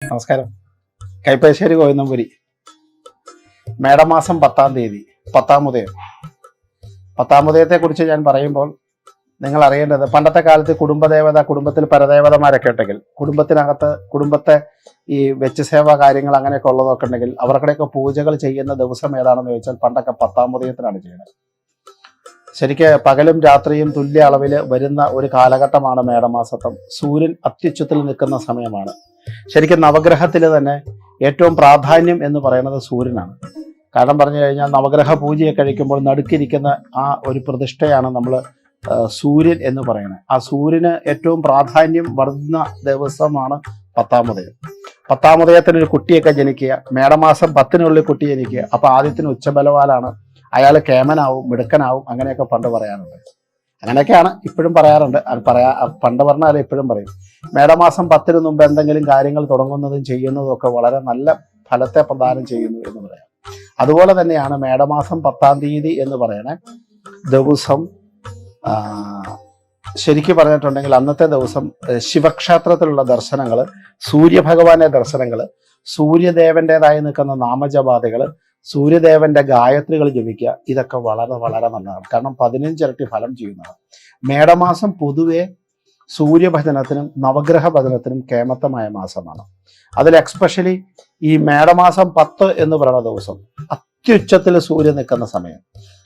നമസ്കാരം. കൈപ്പശ്ശേരി ഗോവിന്ദംപുരി. മേടമാസം 10-ാം തീയതി പത്താമുദയം. പത്താമുദയത്തെക്കുറിച്ച് ഞാൻ പറയുമ്പോൾ നിങ്ങൾ അറിയേണ്ടത്, പണ്ടത്തെ കാലത്ത് കുടുംബദേവത, കുടുംബത്തിൽ പരദേവതമാരൊക്കെ ഉണ്ടെങ്കിൽ, കുടുംബത്തെ ഈ വെച്ചുസേവ കാര്യങ്ങൾ അങ്ങനെയൊക്കെ ഉള്ളതൊക്കെ ഉണ്ടെങ്കിൽ അവർക്കടെയൊക്കെ പൂജകൾ ചെയ്യുന്ന ദിവസം ഏതാണെന്ന് ചോദിച്ചാൽ പണ്ടൊക്കെ പത്താമുദയത്തിനാണ് ചെയ്യുന്നത്. ശരിക്ക് പകലും രാത്രിയും തുല്യ അളവിൽ വരുന്ന ഒരു കാലഘട്ടമാണ് മേടമാസത്തം. സൂര്യൻ അത്യുച്ചത്തിൽ നിൽക്കുന്ന സമയമാണ്. ശരിക്കും നവഗ്രഹത്തിൽ തന്നെ ഏറ്റവും പ്രാധാന്യം എന്ന് പറയുന്നത് സൂര്യനാണ്. കാരണം പറഞ്ഞു കഴിഞ്ഞാൽ നവഗ്രഹ പൂജയെ കഴിക്കുമ്പോൾ നടുക്കിരിക്കുന്ന ആ ഒരു പ്രതിഷ്ഠയാണ് നമ്മൾ സൂര്യൻ എന്ന് പറയുന്നത്. ആ സൂര്യന് ഏറ്റവും പ്രാധാന്യം വരുന്ന ദിവസമാണ് പത്താമുദയം. പത്താമുദയത്തിനൊരു കുട്ടിയൊക്കെ ജനിക്കുക, മേടമാസം 10-നുള്ളിൽ കുട്ടി ജനിക്കുക. അപ്പോൾ ആദ്യത്തിന് ഉച്ചബലവാലാണ്, അയാൾ കേമനാവും, മിടുക്കനാവും, അങ്ങനെയൊക്കെ പണ്ട് പറയാറുണ്ട്. അങ്ങനെയൊക്കെയാണ് ഇപ്പോഴും പറയാറുണ്ട്. പണ്ട് പറഞ്ഞാൽ ഇപ്പോഴും പറയും. മേടമാസം 10-ന് മുമ്പ് എന്തെങ്കിലും കാര്യങ്ങൾ തുടങ്ങുന്നതും ചെയ്യുന്നതും ഒക്കെ വളരെ നല്ല ഫലത്തെ പ്രദാനം ചെയ്യുന്നു എന്ന് പറയാം. അതുപോലെ തന്നെയാണ് മേടമാസം 10-ാം തീയതി എന്ന് പറയുന്ന ദിവസം. ശരിക്കും പറഞ്ഞിട്ടുണ്ടെങ്കിൽ അന്നത്തെ ദിവസം ശിവക്ഷേത്രത്തിലുള്ള ദർശനങ്ങൾ, സൂര്യഭഗവാന്റെ ദർശനങ്ങൾ, സൂര്യദേവൻ്റെതായി നിൽക്കുന്ന നാമജപാദികൾ, സൂര്യദേവന്റെ ഗായത്രികൾ ജപിക്കുക, ഇതൊക്കെ വളരെ വളരെ നല്ലതാണ്. കാരണം 15 ഇരട്ടി ഫലം ചെയ്യുന്നതാണ്. മേടമാസം പൊതുവെ സൂര്യഭജനത്തിനും നവഗ്രഹ ഭജനത്തിനും കേമത്തമായ മാസമാണ്. അതിൽ എക്സ്പെഷ്യലി ഈ മേടമാസം 10 എന്ന് പറയുന്ന ദിവസം അത്യുച്ചത്തിൽ സൂര്യൻ നിൽക്കുന്ന സമയം.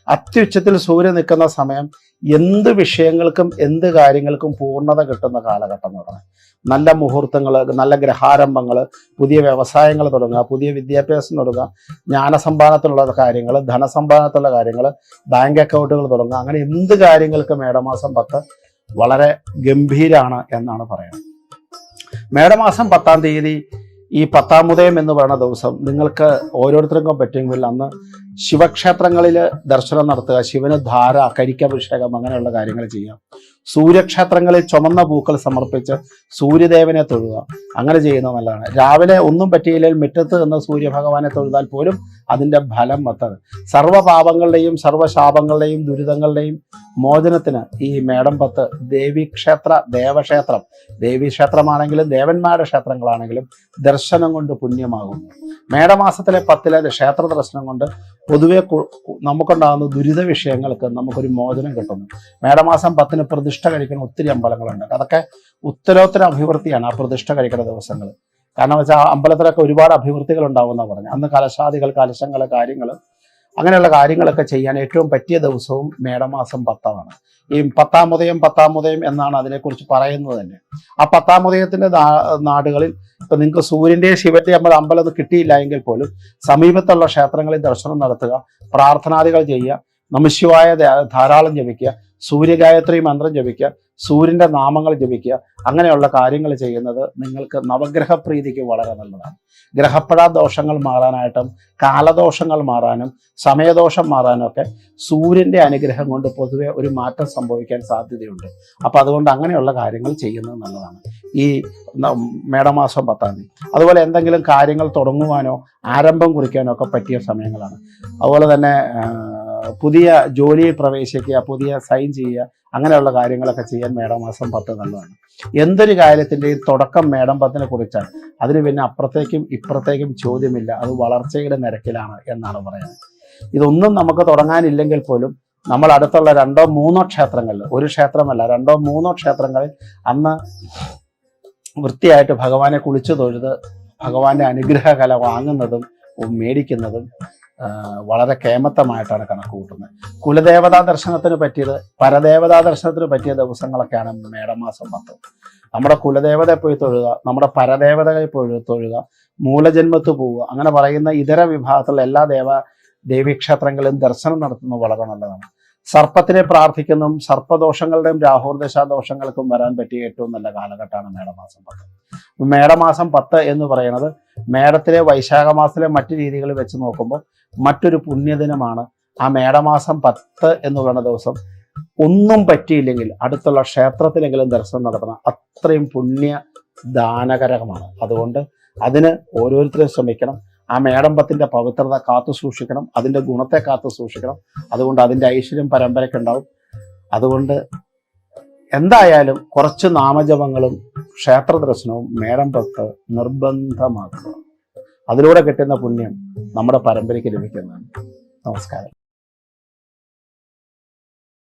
അത്യുച്ചത്തിൽ സൂര്യൻ നിൽക്കുന്ന സമയം എന്ത് വിഷയങ്ങൾക്കും എന്ത് കാര്യങ്ങൾക്കും പൂർണ്ണത കിട്ടുന്ന കാലഘട്ടം എന്ന് പറയുന്നത്. നല്ല മുഹൂർത്തങ്ങൾ, നല്ല ഗ്രഹാരംഭങ്ങൾ, പുതിയ വ്യവസായങ്ങൾ തുടങ്ങുക, പുതിയ വിദ്യാഭ്യാസം തുടങ്ങുക, ജ്ഞാനസമ്പാദനത്തിലുള്ള കാര്യങ്ങൾ, ധനസമ്പാദനത്തിലുള്ള കാര്യങ്ങൾ, ബാങ്ക് അക്കൗണ്ടുകൾ തുടങ്ങുക, അങ്ങനെ എന്ത് കാര്യങ്ങൾക്ക് മേടമാസം 10 വളരെ ഗംഭീരാണ് എന്നാണ് പറയുന്നത്. മേടമാസം 10-ാം തീയതി ഈ പത്താമുദയം എന്ന് പറയുന്ന ദിവസം നിങ്ങൾക്ക് ഓരോരുത്തർക്കും പറ്റുമെങ്കിൽ അന്ന് ശിവക്ഷേത്രങ്ങളിൽ ദർശനം നടത്തുക, ശിവന് ധാര, കരിക്കഭിഷേകം, അങ്ങനെയുള്ള കാര്യങ്ങൾ ചെയ്യാം. സൂര്യക്ഷേത്രങ്ങളിൽ ചുമന്ന പൂക്കൾ സമർപ്പിച്ച് സൂര്യദേവനെ തൊഴുക, അങ്ങനെ ചെയ്യുന്നത് നല്ലതാണ്. രാവിലെ ഒന്നും പറ്റിയില്ലെങ്കിൽ മുറ്റത്ത് നിന്ന് സൂര്യഭഗവാനെ തൊഴുതാൽ പോലും അതിൻ്റെ ഫലം വത്തത്. സർവ്വപാപങ്ങളുടെയും സർവ്വശാപങ്ങളുടെയും ദുരിതങ്ങളുടെയും മോചനത്തിന് ഈ മേടം 10 ദേവക്ഷേത്രം, ദേവീക്ഷേത്രമാണെങ്കിലും ദേവന്മാരുടെ ക്ഷേത്രങ്ങളാണെങ്കിലും ദർശനം കൊണ്ട് പുണ്യമാകുന്നു. മേടമാസത്തിലെ 10-ലെ ക്ഷേത്ര ദർശനം കൊണ്ട് പൊതുവെ നമുക്കുണ്ടാകുന്ന ദുരിത വിഷയങ്ങൾക്ക് നമുക്കൊരു മോചനം കിട്ടുന്നു. മേടമാസം 10-ന് പ്രതിഷ്ഠ കഴിക്കുന്ന ഒത്തിരി അമ്പലങ്ങളുണ്ട്. അതൊക്കെ ഉത്തരോത്തര അഭിവൃദ്ധിയാണ് ആ പ്രതിഷ്ഠ കഴിക്കുന്ന ദിവസങ്ങൾ. കാരണം വെച്ചാൽ അമ്പലത്തിലൊക്കെ ഒരുപാട് അഭിവൃദ്ധികൾ ഉണ്ടാവുമെന്നാണ് പറഞ്ഞത്. അന്ന് കലശാദികൾ, കലശങ്ങൾ, കാര്യങ്ങൾ, അങ്ങനെയുള്ള കാര്യങ്ങളൊക്കെ ചെയ്യാൻ ഏറ്റവും പറ്റിയ ദിവസവും മേടമാസം 10-ആണ്. ഈ പത്താമുദയം എന്നാണ് അതിനെക്കുറിച്ച് പറയുന്നത് തന്നെ. ആ പത്താമുദയത്തിന്റെ നാടുകളിൽ ഇപ്പൊ നിങ്ങൾക്ക് സൂര്യന്റെയും ശിവന്റെയും അമ്പലം കിട്ടിയില്ല എങ്കിൽ പോലും സമീപത്തുള്ള ക്ഷേത്രങ്ങളിൽ ദർശനം നടത്തുക, പ്രാർത്ഥനാദികൾ ചെയ്യുക, നമഃശിവായ ധാരാളം ജപിക്കുക, സൂര്യഗായത്രി മന്ത്രം ജപിക്കുക, സൂര്യന്റെ നാമങ്ങൾ ജപിക്കുക, അങ്ങനെയുള്ള കാര്യങ്ങൾ ചെയ്യുന്നത് നിങ്ങൾക്ക് നവഗ്രഹ പ്രീതിക്ക് വളരെ നല്ലതാണ്. ഗ്രഹപ്പഴ ദോഷങ്ങൾ മാറാനായിട്ടും കാലദോഷങ്ങൾ മാറാനും സമയദോഷം മാറാനും ഒക്കെ സൂര്യന്റെ അനുഗ്രഹം കൊണ്ട് പൊതുവെ ഒരു മാറ്റം സംഭവിക്കാൻ സാധ്യതയുണ്ട്. അപ്പം അതുകൊണ്ട് അങ്ങനെയുള്ള കാര്യങ്ങൾ ചെയ്യുന്നത് നല്ലതാണ് ഈ മേടമാസം 10-ാം തീയതി. അതുപോലെ എന്തെങ്കിലും കാര്യങ്ങൾ തുടങ്ങുവാനോ ആരംഭം കുറിക്കാനോ ഒക്കെ പറ്റിയ സമയങ്ങളാണ്. അതുപോലെ തന്നെ പുതിയ ജോലിയിൽ പ്രവേശിക്കുക, പുതിയ സൈൻ ചെയ്യുക, അങ്ങനെയുള്ള കാര്യങ്ങളൊക്കെ ചെയ്യാൻ മേടമാസം 10 നല്ലതാണ്. എന്തൊരു കാര്യത്തിൻ്റെയും തുടക്കം മേടം 10-നെ കുറിച്ചാണ്. അതിന് പിന്നെ അപ്പുറത്തേക്കും ഇപ്പുറത്തേക്കും ചോദ്യമില്ല, അത് വളർച്ചയുടെ നിരക്കിലാണ് എന്നാണ് പറയുന്നത്. ഇതൊന്നും നമുക്ക് തുടങ്ങാനില്ലെങ്കിൽ പോലും നമ്മൾ അടുത്തുള്ള 2-3 ക്ഷേത്രങ്ങളിൽ, ഒരു ക്ഷേത്രമല്ല 2-3 ക്ഷേത്രങ്ങളിൽ അന്ന് വൃത്തിയായിട്ട് ഭഗവാനെ കുളിച്ചു തൊഴുത് ഭഗവാന്റെ അനുഗ്രഹ കല വാങ്ങുന്നതും മേടിക്കുന്നതും വളരെ കേമത്തമായിട്ടാണ് കണക്ക് കൂട്ടുന്നത്. കുലദേവതാ ദർശനത്തിന് പറ്റിയത്, പരദേവതാ ദർശനത്തിന് പറ്റിയ ദിവസങ്ങളൊക്കെയാണ് മേടമാസം 10. നമ്മുടെ കുലദേവതയെ പോയി തൊഴുക, നമ്മുടെ പരദേവതകളെ പോയി തൊഴുക, മൂലജന്മത്ത് പോവുക, അങ്ങനെ പറയുന്ന ഇതര വിഭാഗത്തിലുള്ള എല്ലാ ദേവീക്ഷേത്രങ്ങളിലും ദർശനം നടത്തുന്നത് വളരെ നല്ലതാണ്. സർപ്പത്തിനെ പ്രാർത്ഥിക്കുന്നതും സർപ്പദോഷങ്ങളുടെയും രാഹുർദശാദോഷങ്ങൾക്കും വരാൻ പറ്റിയ ഏറ്റവും നല്ല കാലഘട്ടമാണ് മേടമാസം 10. മേടമാസം 10 എന്ന് പറയുന്നത് മേടത്തിലെ വൈശാഖ മാസത്തിലെ മറ്റു രീതികൾ വെച്ച് നോക്കുമ്പോൾ മറ്റൊരു പുണ്യദിനമാണ്. ആ മേടമാസം 10 എന്ന് പറയുന്ന ദിവസം ഒന്നും പറ്റിയില്ലെങ്കിൽ അടുത്തുള്ള ക്ഷേത്രത്തിലെങ്കിലും ദർശനം നടത്തണം. അത്രയും പുണ്യദാനകരമാണ്. അതുകൊണ്ട് അതിന് ഓരോരുത്തരും ശ്രമിക്കണം. ആ മേടം 10-ന്റെ പവിത്രത കാത്തു സൂക്ഷിക്കണം, അതിൻ്റെ ഗുണത്തെ കാത്തു സൂക്ഷിക്കണം. അതുകൊണ്ട് അതിൻ്റെ ഐശ്വര്യം പരമ്പരയ്ക്കുണ്ടാവും. അതുകൊണ്ട് എന്തായാലും കുറച്ച് നാമജപങ്ങളും ക്ഷേത്ര ദർശനവും മേടം 10 നിർബന്ധമാക്കുക. അതിലൂടെ കിട്ടുന്ന പുണ്യം നമ്മുടെ പരമ്പരയ്ക്ക് ലഭിക്കുന്നതാണ്. നമസ്കാരം.